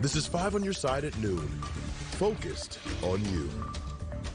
This is 5 on your side at noon. Focused on you.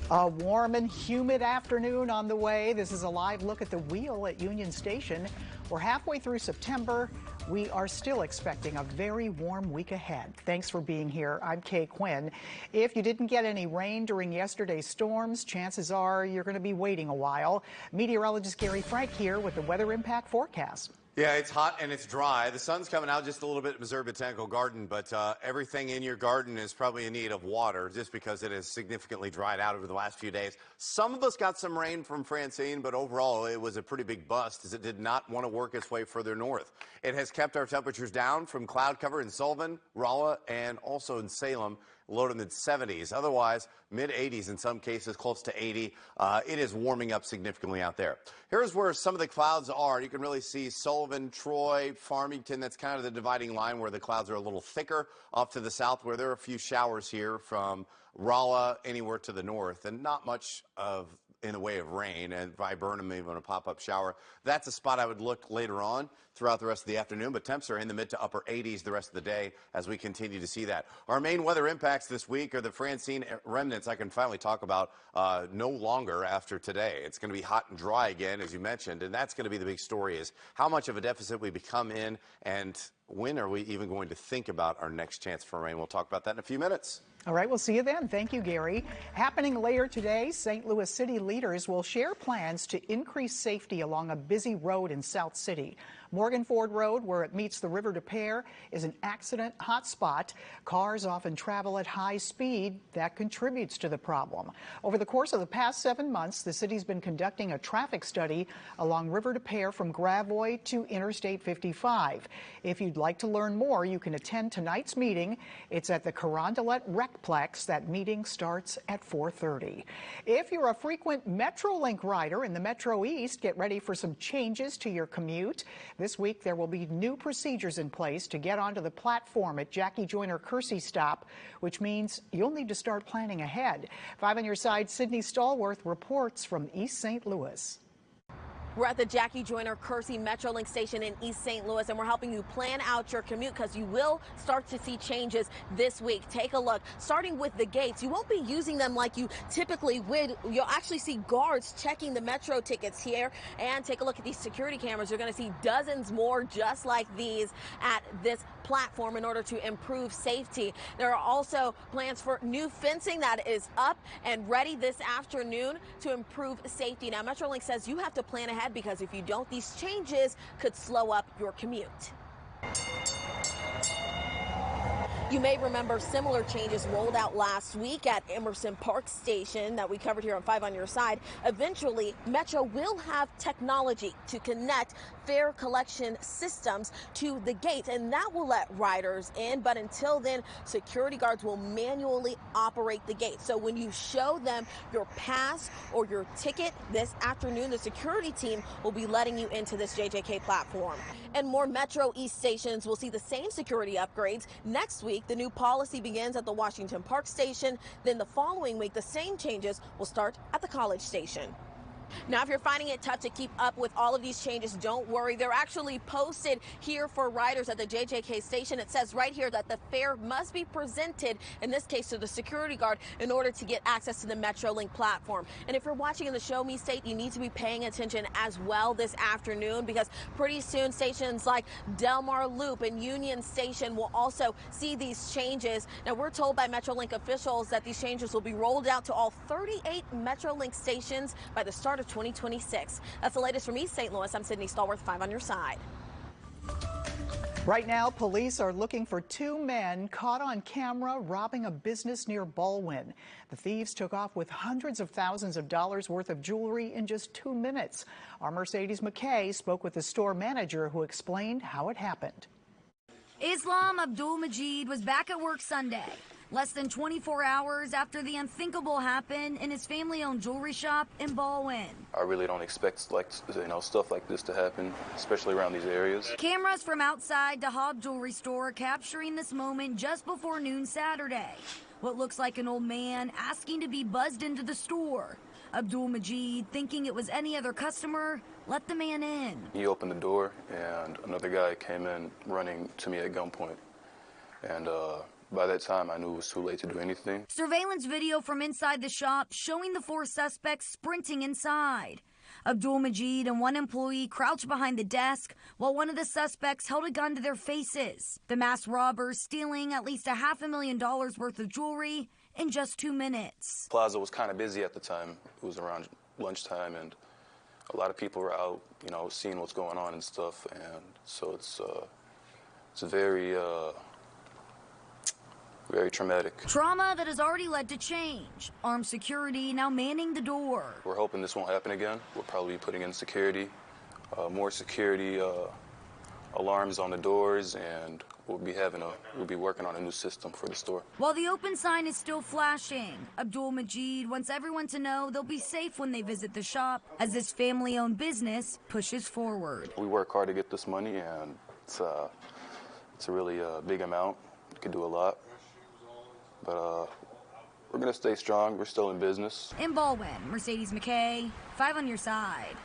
A warm and humid afternoon on the way. This is a live look at the wheel at Union Station. We're halfway through September. We are still expecting a very warm week ahead. Thanks for being here. I'm Kay Quinn. If you didn't get any rain during yesterday's storms, chances are you're going to be waiting a while. Meteorologist Gary Frank here with the weather impact forecast. Yeah, it's hot and it's dry. The sun's coming out just a little bit in Missouri Botanical Garden, but everything in your garden is probably in need of water just because it has significantly dried out over the last few days. Some of us got some rain from Francine, but overall it was a pretty big bust as it did not want to work its way further north. It has kept our temperatures down from cloud cover in Sullivan, Rolla, and also in Salem. Low to mid-70s. Otherwise, mid-80s in some cases, close to 80. It is warming up significantly out there. Here's where some of the clouds are. You can really see Sullivan, Troy, Farmington. That's kind of the dividing line where the clouds are a little thicker off to the south, where there are a few showers here from Rolla anywhere to the north, and not much in the way of rain, and Viburnum even a pop-up shower. That's a spot I would look later on throughout the rest of the afternoon, but temps are in the mid to upper 80s the rest of the day as we continue to see that. Our main weather impacts this week are the Francine remnants I can finally talk about no longer after today. It's going to be hot and dry again, as you mentioned, and that's going to be the big story, is how much of a deficit we become in, and when are we even going to think about our next chance for rain? We'll talk about that in a few minutes. All right, we'll see you then. Thank you, Gary. Happening later today, St. Louis City leaders will share plans to increase safety along a busy road in South City. Morgan Ford Road, where it meets the River des Peres, is an accident hotspot. Cars often travel at high speed. That contributes to the problem. Over the course of the past 7 months, the city's been conducting a traffic study along River des Peres from Gravois to Interstate 55. If you'd like to learn more, you can attend tonight's meeting. It's at the Carondelet Recplex. That meeting starts at 4:30. If you're a frequent Metrolink rider in the Metro East, get ready for some changes to your commute. This week, there will be new procedures in place to get onto the platform at Jackie Joyner Kersey stop, which means you'll need to start planning ahead. 5 on your side, Sydney Stallworth reports from East St. Louis. We're at the Jackie Joyner Kersey Metrolink station in East St. Louis, and we're helping you plan out your commute because you will start to see changes this week. Take a look. Starting with the gates, you won't be using them like you typically would. You'll actually see guards checking the Metro tickets here, and take a look at these security cameras. You're going to see dozens more just like these at this platform in order to improve safety. There are also plans for new fencing that is up and ready this afternoon to improve safety. Now, Metrolink says you have to plan ahead because if you don't, these changes could slow up your commute. You may remember similar changes rolled out last week at Emerson Park Station that we covered here on 5 on your side. Eventually, Metro will have technology to connect fare collection systems to the gates, and that will let riders in. But until then, security guards will manually operate the gate. So when you show them your pass or your ticket this afternoon, the security team will be letting you into this JJK platform. And more Metro East stations will see the same security upgrades. Next week, the new policy begins at the Washington Park Station. Then the following week, the same changes will start at the College Station. Now, if you're finding it tough to keep up with all of these changes, don't worry. They're actually posted here for riders at the JJK station. It says right here that the fare must be presented, in this case to the security guard, in order to get access to the Metrolink platform. And if you're watching in the Show Me State, you need to be paying attention as well this afternoon, because pretty soon stations like Delmar Loop and Union Station will also see these changes. Now, we're told by Metrolink officials that these changes will be rolled out to all 38 Metrolink stations by the start of 2026. That's the latest from East St. Louis. I'm Sydney Stallworth, 5 on your side. Right now, police are looking for 2 men caught on camera robbing a business near Baldwin. The thieves took off with hundreds of thousands of dollars worth of jewelry in just 2 minutes. Our Mercedes McKay spoke with the store manager who explained how it happened. Islam Abdul Majid was back at work Sunday, less than 24 hours after the unthinkable happened in his family-owned jewelry shop in Baldwin. I really don't expect stuff like this to happen, especially around these areas. Cameras from outside the Hobb jewelry store capturing this moment just before noon Saturday. What looks like an old man asking to be buzzed into the store. Abdul Majid, thinking it was any other customer, let the man in. He opened the door and another guy came in running to me at gunpoint. And By that time, I knew it was too late to do anything. Surveillance video from inside the shop showing the 4 suspects sprinting inside. Abdul Majid and one employee crouched behind the desk while one of the suspects held a gun to their faces. The masked robbers stealing at least $500,000 worth of jewelry in just 2 minutes. Plaza was kind of busy at the time. It was around lunchtime, and a lot of people were out, seeing what's going on and stuff. And so it's very traumatic. Trauma that has already led to change. Armed security now manning the door. We're hoping this won't happen again. We'll probably be putting in security, more security alarms on the doors, and we'll be working on a new system for the store. While the open sign is still flashing, Abdul Majid wants everyone to know they'll be safe when they visit the shop as this family-owned business pushes forward. We work hard to get this money, and it's a really big amount. We could do a lot. But we're going to stay strong. We're still in business. In Baldwin, Mercedes McKay, 5 on your side.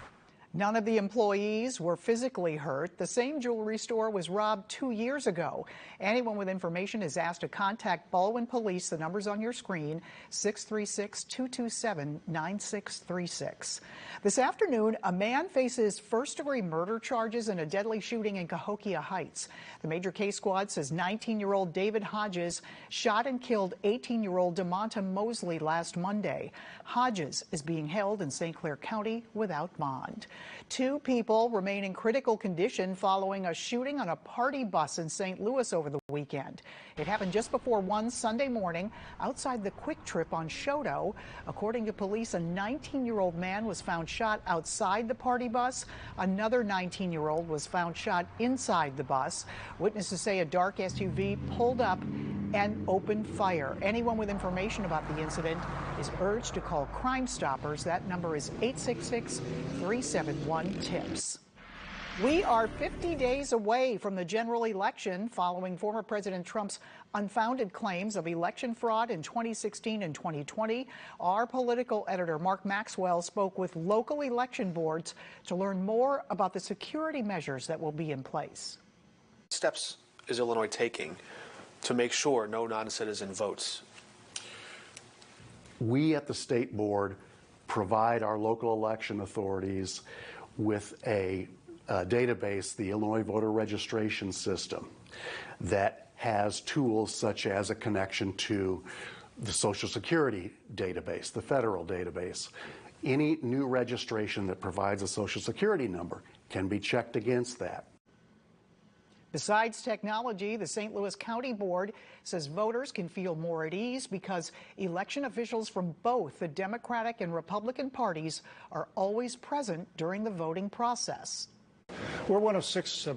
None of the employees were physically hurt. The same jewelry store was robbed 2 years ago. Anyone with information is asked to contact Baldwin Police. The number's on your screen, 636-227-9636. This afternoon, a man faces first-degree murder charges in a deadly shooting in Cahokia Heights. The major case squad says 19-year-old David Hodges shot and killed 18-year-old DeMonta Mosley last Monday. Hodges is being held in St. Clair County without bond. 2 people remain in critical condition following a shooting on a party bus in St. Louis over the weekend. It happened just before 1 Sunday morning outside the Quick Trip on Choteau. According to police, a 19-year-old man was found shot outside the party bus. Another 19-year-old was found shot inside the bus. Witnesses say a dark SUV pulled up and opened fire. Anyone with information about the incident is urged to call Crime Stoppers. That number is 866-371-TIPS. We are 50 days away from the general election following former President Trump's unfounded claims of election fraud in 2016 and 2020. Our political editor, Mark Maxwell, spoke with local election boards to learn more about the security measures that will be in place. Steps is Illinois taking to make sure no non-citizen votes? We at the state board provide our local election authorities with a database, the Illinois Voter Registration System, that has tools such as a connection to the Social Security database, the federal database. Any new registration that provides a Social Security number can be checked against that. Besides technology, the St. Louis County Board says voters can feel more at ease because election officials from both the Democratic and Republican parties are always present during the voting process. We're one of 6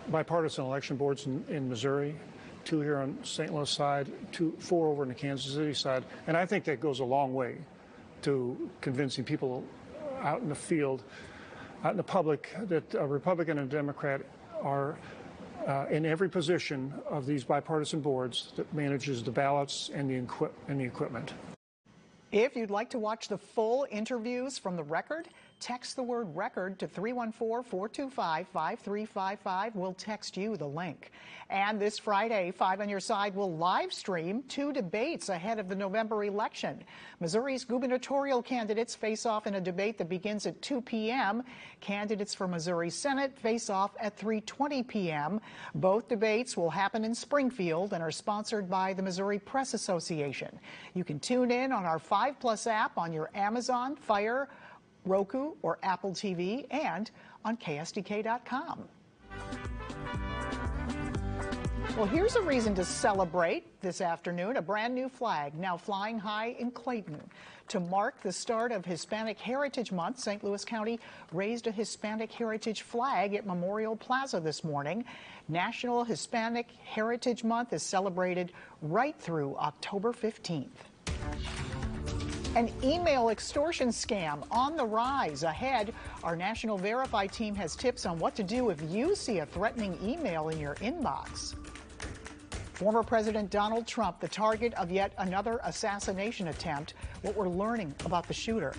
bipartisan election boards in Missouri, 2 here on St. Louis side, 4 over on the Kansas City side, and I think that goes a long way to convincing people out in the field, out in the public, that a Republican and a Democrat are in every position of these bipartisan boards that manages the ballots and the equipment. If you'd like to watch the full interviews from the record, text the word record to 314-425-5355. We'll text you the link. And this Friday, 5 on Your Side will live stream 2 debates ahead of the November election. Missouri's gubernatorial candidates face off in a debate that begins at 2 p.m. Candidates for Missouri Senate face off at 3:20 p.m. Both debates will happen in Springfield and are sponsored by the Missouri Press Association. You can tune in on our 5+ app on your Amazon, Fire, Roku, or Apple TV, and on KSDK.com. Well, here's a reason to celebrate this afternoon. A brand new flag now flying high in Clayton. To mark the start of Hispanic Heritage Month, St. Louis County raised a Hispanic Heritage flag at Memorial Plaza this morning. National Hispanic Heritage Month is celebrated right through October 15th. An email extortion scam on the rise. Ahead, our National Verify team has tips on what to do if you see a threatening email in your inbox. Former President Donald Trump, the target of yet another assassination attempt. What we're learning about the shooter.